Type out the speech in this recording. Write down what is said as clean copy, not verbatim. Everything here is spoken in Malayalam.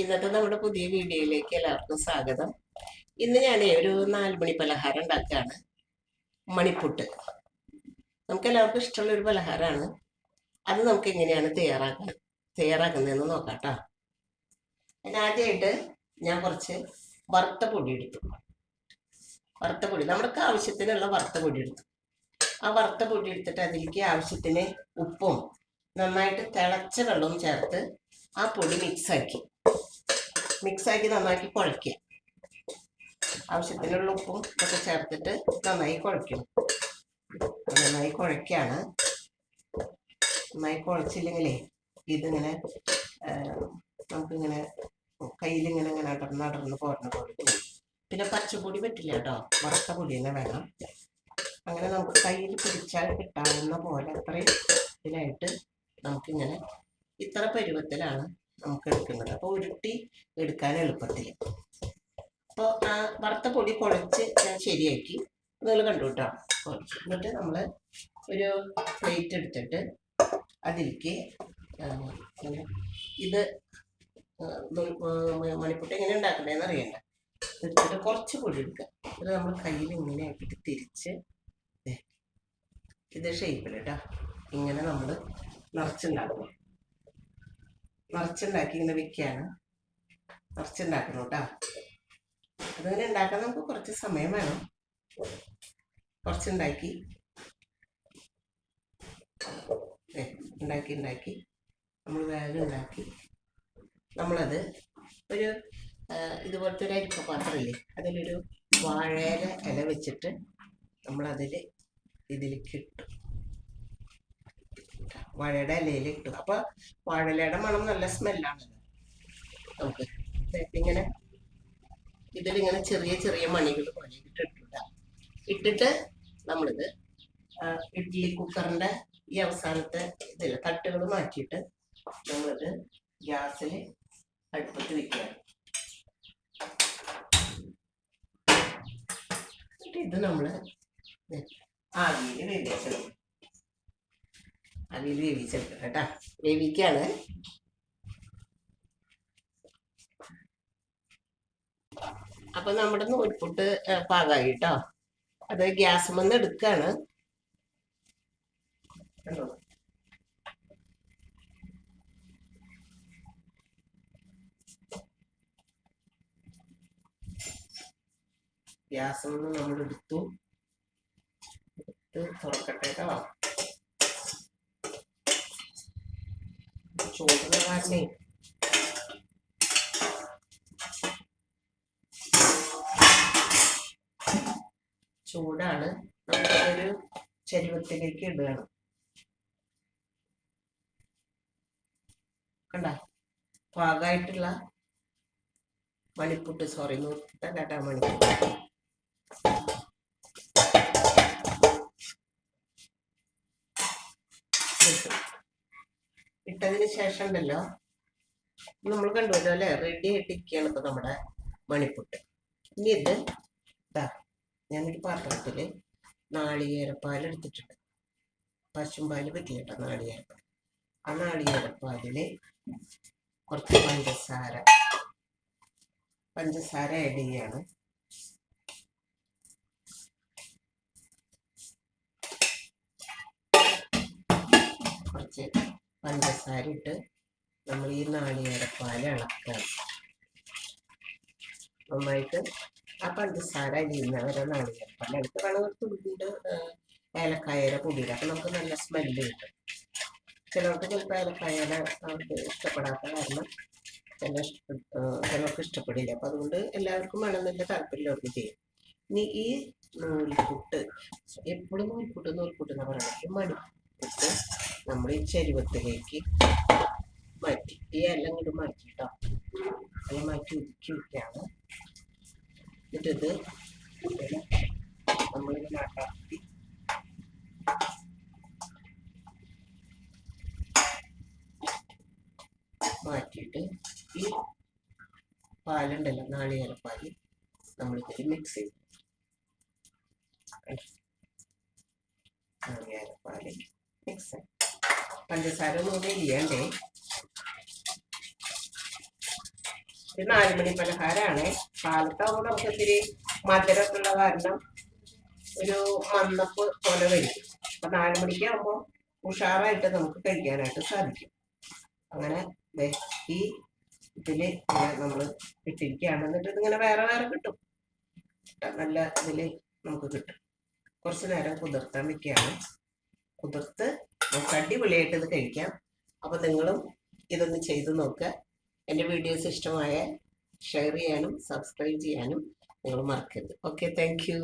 ഇന്നത്തെ നമ്മുടെ പുതിയ വീഡിയോയിലേക്ക് എല്ലാവർക്കും സ്വാഗതം. ഇന്ന് ഞാൻ ഒരു 4 മണി പലഹാരം ഉണ്ടാക്കുകയാണ്. മണിപ്പുട്ട് നമുക്ക് എല്ലാവർക്കും ഇഷ്ടമുള്ള ഒരു പലഹാരമാണ്. അത് നമുക്ക് എങ്ങനെയാണ് തയ്യാറാക്കുന്നതെന്ന് നോക്കാം കേട്ടോ. ആദ്യമായിട്ട് ഞാൻ കുറച്ച് വറുത്ത പൊടി എടുത്തു. വറുത്ത പൊടി നമ്മൾക്ക് ആവശ്യത്തിനുള്ള വറുത്ത പൊടി എടുത്തു. ആ വറുത്ത പൊടി എടുത്തിട്ട് അതിലേക്ക് ആവശ്യത്തിന് ഉപ്പും നന്നായിട്ട് തിളച്ച വെള്ളവും ചേർത്ത് ആ പൊടി മിക്സാക്കി നന്നാക്കി കുഴയ്ക്കുക. ആവശ്യത്തിനുള്ള ഉപ്പും ഒക്കെ ചേർത്തിട്ട് നന്നായി കുഴയ്ക്കണം. നന്നായി കുഴയ്ക്കാണ്. നന്നായി കുഴച്ചില്ലെങ്കിലേ ഇതിങ്ങനെ നമുക്കിങ്ങനെ കയ്യിലിങ്ങനെ അടർന്ന് പോരണ പോലെ തോന്നും. പിന്നെ പച്ചപ്പൊടി പറ്റില്ല കേട്ടോ, വറുത്ത പൊടി തന്നെ വേണം. അങ്ങനെ നമുക്ക് കയ്യിൽ പിടിച്ചാൽ കിട്ടാവുന്ന പോലെ അത്രയും ഇതിനായിട്ട് നമുക്കിങ്ങനെ ഇത്ര പരുവത്തിലാണ് നമുക്ക് എടുക്കുന്നത്. അപ്പോൾ ഉരുട്ടി എടുക്കാൻ എളുപ്പത്തിൽ. അപ്പോൾ ആ വറുത്ത പൊടി കുഴച്ച് ഞാൻ ശരിയാക്കി നിങ്ങൾ കണ്ടു കേട്ടോ. കുഴച്ച് എന്നിട്ട് നമ്മൾ ഒരു പ്ലേറ്റ് എടുത്തിട്ട് അതിലേക്ക് ഇത് മണിപ്പുട്ട് എങ്ങനെ ഉണ്ടാക്കണ്ടേന്ന് അറിയണ്ട. എടുത്തിട്ട് കുറച്ച് പൊടി എടുക്കുക. അത് നമ്മൾ കയ്യിൽ ഇങ്ങനെ ആക്കിയിട്ട് തിരിച്ച് ഇത് ഷേപ്പിൽ കേട്ടോ ഇങ്ങനെ നമ്മൾ നിറച്ചുണ്ടാക്കണം. നിറച്ചുണ്ടാക്കി ഇങ്ങനെ വെക്കുകയാണ്. നിറച്ചുണ്ടാക്കണം കേട്ടോ. അതിങ്ങനെ ഉണ്ടാക്കാൻ നമുക്ക് കുറച്ച് സമയം വേണം. കുറച്ചുണ്ടാക്കി ഉണ്ടാക്കി നമ്മൾ വേഗം ഉണ്ടാക്കി നമ്മളത് ഒരു ഇതുപോലത്തെ ഒരു അരിപ്പ പാത്രമില്ലേ, അതിലൊരു വാഴയില ഇല വെച്ചിട്ട് ഇതിലേക്ക് ഇട്ടു. വാഴയുടെ ഇലയിൽ ഇട്ടു. അപ്പൊ വാഴയിലയുടെ മണം നല്ല സ്മെല്ലാണല്ലോ നമുക്ക്. ഇങ്ങനെ ഇതിലിങ്ങനെ ചെറിയ ചെറിയ മണികൾ പോലെ ഇട്ടിട്ട് നമ്മളിത് ഇഡ്ഡലി കുക്കറിന്റെ ഈ അവസാനത്തെ ഇതില്ല തട്ടുകൾ മാറ്റിയിട്ട് നമ്മളിത് ഗ്യാസിൽ അടുപ്പത്ത് വെക്കുക. ഇത് നമ്മൾ ആവിയിൽ വേവിച്ചെടുക്കണം കേട്ടോ. വേവിക്കാണ്. അപ്പൊ നമ്മുടെ നൂൽപുട്ട് പാകമായി കേട്ടോ. അത് ഗ്യാസുമെന്ന് എടുക്കാണ്. ഗ്യാസുമെന്ന് നമ്മൾ എടുത്ത് തുറക്കട്ടെ കേട്ടോ. ചൂടുള്ള കാരണേ ചൂടാണ്. നമുക്കൊരു ചരുവത്തിലേക്ക് ഇടുകയാണ്. കണ്ട പാകമായിട്ടുള്ള മണിപ്പുട്ട്, സോറി നൂൽപുട്ട കേട്ടാ, മണിപ്പുട്ട്. ഇട്ടതിന് ശേഷം ഉണ്ടല്ലോ നമ്മൾ കണ്ടുവല്ലോ അല്ലെ, റെഡി ആയിട്ടിരിക്കുകയാണ് ഇപ്പൊ നമ്മുടെ മണിപ്പുട്ട്. ഇനി ഇത് ഞാനൊരു പാത്രത്തിൽ നാളികേരപ്പാൽ എടുത്തിട്ടുണ്ട്. പശുമ്പാല് പറ്റില്ല കേട്ടോ, നാളികേരപ്പാൽ. ആ നാളികേരപ്പാലിൽ കുറച്ച് പഞ്ചസാര ആഡ് ചെയ്യാണ്. കുറച്ച് പഞ്ചസാര ഇട്ട് നമ്മൾ ഈ നാളികേരപ്പാൽ ഇളക്കുക. നന്നായിട്ട് ആ പഞ്ചസാര അരിയുന്നവരെ നാളികേരപ്പാൽ എടുത്ത് വേണം തുള്ളിയിട്ട് ഏലക്കായയുടെ പൊടിയില്ല. അപ്പം നമുക്ക് നല്ല സ്മെല്ല് കിട്ടും. ചിലർക്ക് ചിലപ്പോൾ ഏലക്കായയുടെ അവർക്ക് ഇഷ്ടപ്പെടാത്ത കാരണം ചിലർക്ക് ഇഷ്ടപ്പെടില്ല. അപ്പം അതുകൊണ്ട് എല്ലാവർക്കും വേണമെന്നില്ല, താല്പര്യമുള്ളവർക്ക് ചെയ്യും. ഇനി ഈ നൂൽപുട്ട് എപ്പോഴും നൂൽപുട്ട് എന്ന് പറയുന്നത് മണിപ്പുട്ട് നമ്മൾ ഈ ചരുവത്തിലേക്ക് മാറ്റി ഈ എല്ലാം കൂടി മാറ്റിട്ടോ അത് മാറ്റി ഒതുക്കി വയ്ക്കുകയാണ്. എന്നിട്ടിത് നമ്മളിങ്ങനെ അടർത്തി മാറ്റിയിട്ട് ഈ പാലുണ്ടല്ലോ, നാളികേരപ്പാല്, നമ്മളിതിൽ മിക്സ് ചെയ്യും. നാളികേരപ്പാല് മിക്സ്. പഞ്ചസാര ഒന്നും ഇരിയണ്ടേ. ഇത് 4 മണി പലഹാരമാണ്. കാലത്താകുമ്പോൾ നമുക്ക് ഇത്തിരി മധുരമൊക്കെ ഉള്ള കാരണം ഒരു മന്നപ്പ് പോലെ വരും. അപ്പൊ 4 മണിക്കാകുമ്പോൾ ഉഷാറായിട്ട് നമുക്ക് കഴിക്കാനായിട്ട് സാധിക്കും. അങ്ങനെ ഈ ഇതില് നമ്മൾ ഇട്ടിരിക്കുകയാണ്. എന്നിട്ട് ഇതിങ്ങനെ വേറെ വേറെ കിട്ടും. നല്ല ഇതില് നമുക്ക് കിട്ടും. കുറച്ച് നേരം കുതിർത്താൻ വെക്കുകയാണ്. കുതിർത്ത് നമുക്ക് അടിപൊളിയായിട്ട് ഇത് കഴിക്കാം. അപ്പൊ നിങ്ങളും ഇതൊന്ന് ചെയ്തു നോക്കുക. എൻ്റെ വീഡിയോസ് ഇഷ്ടമായ ഷെയർ ചെയ്യാനും സബ്സ്ക്രൈബ് ചെയ്യാനും നിങ്ങൾ മറക്കരുത്. Okay, thank you.